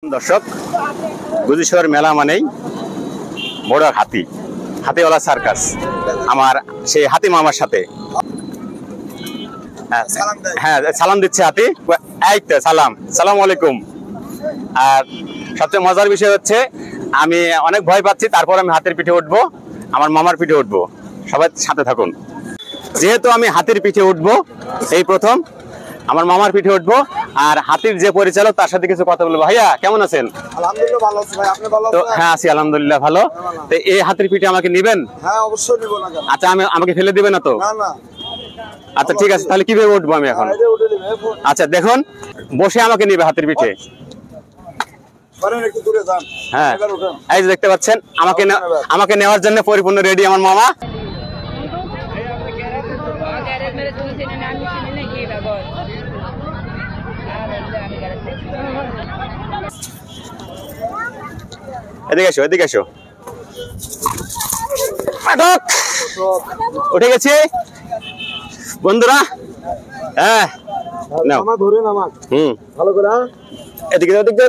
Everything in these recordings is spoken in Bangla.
दर्शक गुजिशर मेला मानेई बड़ हाथी हाथीवाला सार्कास आमार से हाथी मामार साथे हाँ सालाम दिच्छे हाथी এই তো সালাম সালামু আলাইকুম। আর সবচেয়ে মজার বিষয় হচ্ছে আমি অনেক ভয় পাচ্ছি, তারপর আমি হাতির পিঠে উঠবো, আমার মামার পিঠে উঠবো। সবাই সাথে থাকুন। যেহেতু আমি হাতির পিঠে উঠবো এই প্রথম, আমার মামার পিঠে উঠবো, আর হাতির যে পরিচালক তার সাথে কিছু কথা বলবো। ভাইয়া কেমন আছেন? আলহামদুলিল্লাহ ভালো আছি ভাই, আপনি ভালো আছেন? তো হ্যাঁ আছি আলহামদুলিল্লাহ ভালো। তো এই হাতির পিঠে আমাকে নেবেন? হ্যাঁ অবশ্যই নিব না কেন। আচ্ছা আমাকে ফেলে দিবেন না তো? না না। আচ্ছা ঠিক আছে, তাহলে কিভাবে উঠবো আমি এখন? আচ্ছা দেখুন, বসে আমাকে নিবে হাতির পিঠে। একটু দূরে যান। হ্যাঁ এই যে দেখতে পাচ্ছেন আমাকে নেওয়ার জন্য পরিপূর্ণ রেডি আমার মামা। এদিকে এসো এদিকে এসো। উঠে গেছি বন্ধুরা। হ্যাঁ মামা ধরেন আমাকে ভালো করে। এদিকে এদিকে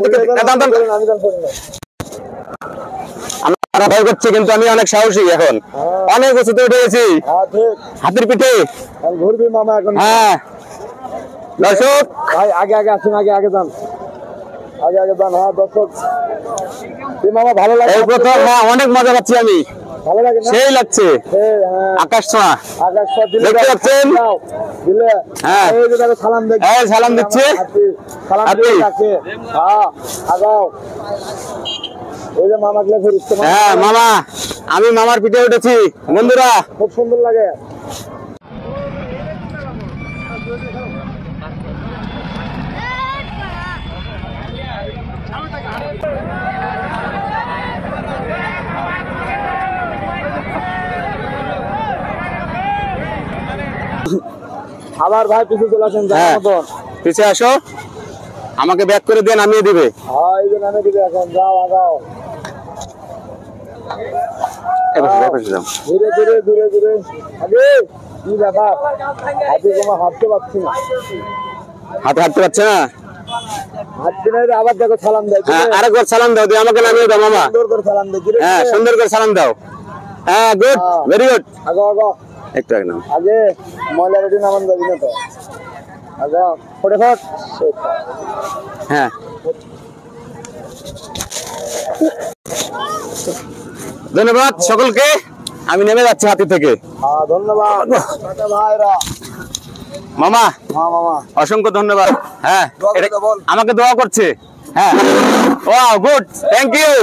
আমরা ভয় করছি, কিন্তু আমি অনেক সাহসী এখন, অনেক উঁচুতে উঠে গেছি হাতির পিঠে। ঘুরবি মামা এখন। হ্যাঁ দর্শক ভাই আগে আগে আসুন, আগে আগে যান, আগে আগে যান। হ্যাঁ দর্শক মামা ভালো লাগে এই প্রথম। হ্যাঁ অনেক মজা পাচ্ছি আমি, ভালো লাগে না? সেই লাগছে আকাশ ছোঁয়া। আকাশ ছোঁয়া দেখতে পাচ্ছেন? দিলে হ্যাঁ এই যে দেখো সালাম দেখ, এই সালাম দিচ্ছে সালাম দিয়ে রাখে। হ্যাঁ আগাও। এই যে মামা গুলো ফেরত। হ্যাঁ মামা, আমি মামার পিঠে উঠেছি বন্ধুরা, খুব সুন্দর লাগে। আবার ভাই পিছু চলে আসেন। পিছিয়ে আসো, আমাকে ব্যাক করে দিয়ে নামিয়ে দিবে। হ্যাঁ এই যে নামিয়ে দিবে এখন। যাও আগাও। ধীরে ধীরে ধীরে ধীরে আগে। কি ব্যাপার, হাতে তোমার হাঁটতে পারছি না। হাঁটতে পারছে না? হাঁটতে না, আবার দেখো সালাম দেয়। হ্যাঁ আরেকবার সালাম দাও, দিয়ে আমাকে নামিয়ে দাও মামা। সুন্দর করে সালাম দেয়। হ্যাঁ সুন্দর করে সালাম দাও। হ্যাঁ গুড, ভেরি গুড। আগাও আগাও একটু আগে নাও। আগে ময়লা রেডি নামান যাবি না তো। আগাও ফটাফট। হ্যাঁ ধন্যবাদ সকলকে, আমি নেমে যাচ্ছি হাতি থেকে। হ্যাঁ ধন্যবাদ ভাইরা। মামা হ্যাঁ মামা অসংখ্য ধন্যবাদ। হ্যাঁ দোয়া করে বল। আমাকে দোয়া করছে। হ্যাঁ ওয়াও গুড, থ্যাংক ইউ।